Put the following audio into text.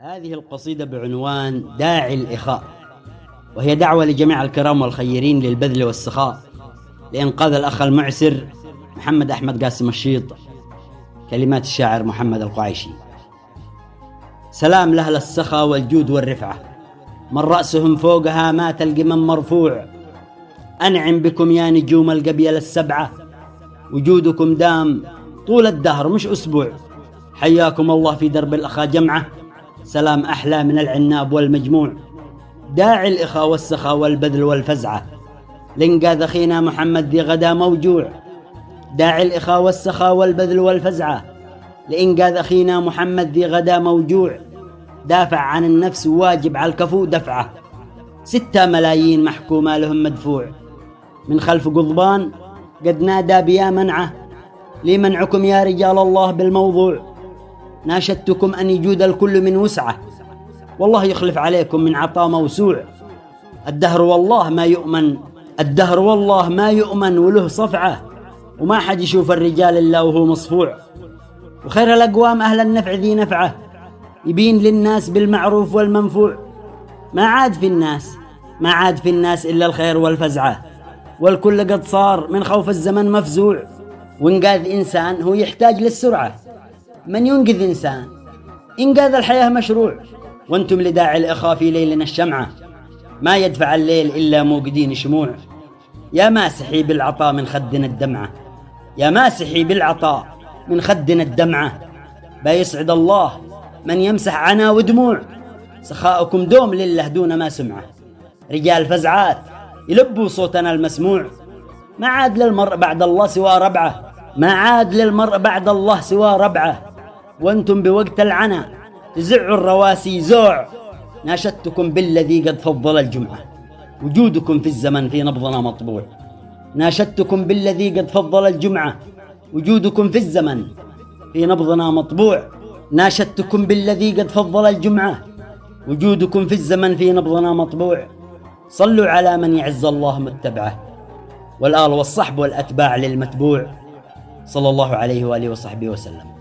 هذه القصيدة بعنوان داعي الإخاء، وهي دعوة لجميع الكرام والخيرين للبذل والسخاء لإنقاذ الأخ المعسر محمد أحمد قاسم الشيط. كلمات الشاعر محمد القعيشي. سلام لأهل السخاء والجود والرفعة، من رأسهم فوقها مات القمم مرفوع. أنعم بكم يا نجوم القبيل السبعة، وجودكم دام طول الدهر مش أسبوع. حياكم الله في درب الأخا جمعة، سلام أحلى من العناب والمجموع. داعي الإخاء والسخاء والبذل والفزعة، لإنقاذ أخينا محمد ذي غدا موجوع. داعي الإخاء والسخاء والبذل والفزعة، لإنقاذ أخينا محمد ذي غدا موجوع. دافع عن النفس واجب على الكفو دفعه، 6 ملايين محكومة لهم مدفوع. من خلف قضبان قد نادى بيا منعه، لي منعكم يا رجال الله بالموضوع. ناشدتكم أن يجود الكل من وسعه، والله يخلف عليكم من عطاء موسوع. الدهر والله ما يؤمن، الدهر والله ما يؤمن وله صفعه، وما حد يشوف الرجال إلا وهو مصفوع. وخير الأقوام أهل النفع ذي نفعه، يبين للناس بالمعروف والمنفوع. ما عاد في الناس إلا الخير والفزعة، والكل قد صار من خوف الزمن مفزوع. وإنقاذ إنسان هو يحتاج للسرعة، من ينقذ إنسان إنقاذ الحياة مشروع. وانتم لداعي الإخاء في ليلنا الشمعة، ما يدفع الليل إلا موقدين شموع. يا ماسحي بالعطاء من خدنا الدمعة، يا ماسحي بالعطاء من خدنا الدمعة. بيسعد الله من يمسح عنا ودموع، سخاؤكم دوم لله دون ما سمعه. رجال فزعات يلبوا صوتنا المسموع، ما عاد للمرء بعد الله سوى ربعه، ما عاد للمرء بعد الله سوى ربعه. وانتم بوقت العنا تزعوا الرواسي زوع. ناشدتكم بالذي قد فضل الجمعة، وجودكم في الزمن في نبضنا مطبوع. ناشدتكم بالذي قد فضل الجمعة، وجودكم في الزمن في نبضنا مطبوع. ناشدتكم بالذي قد فضل الجمعة، وجودكم في الزمن في نبضنا مطبوع. صلوا على من يعز الله متبعه، والآل والصحب والأتباع للمتبوع، صلى الله عليه وآله وصحبه وسلم.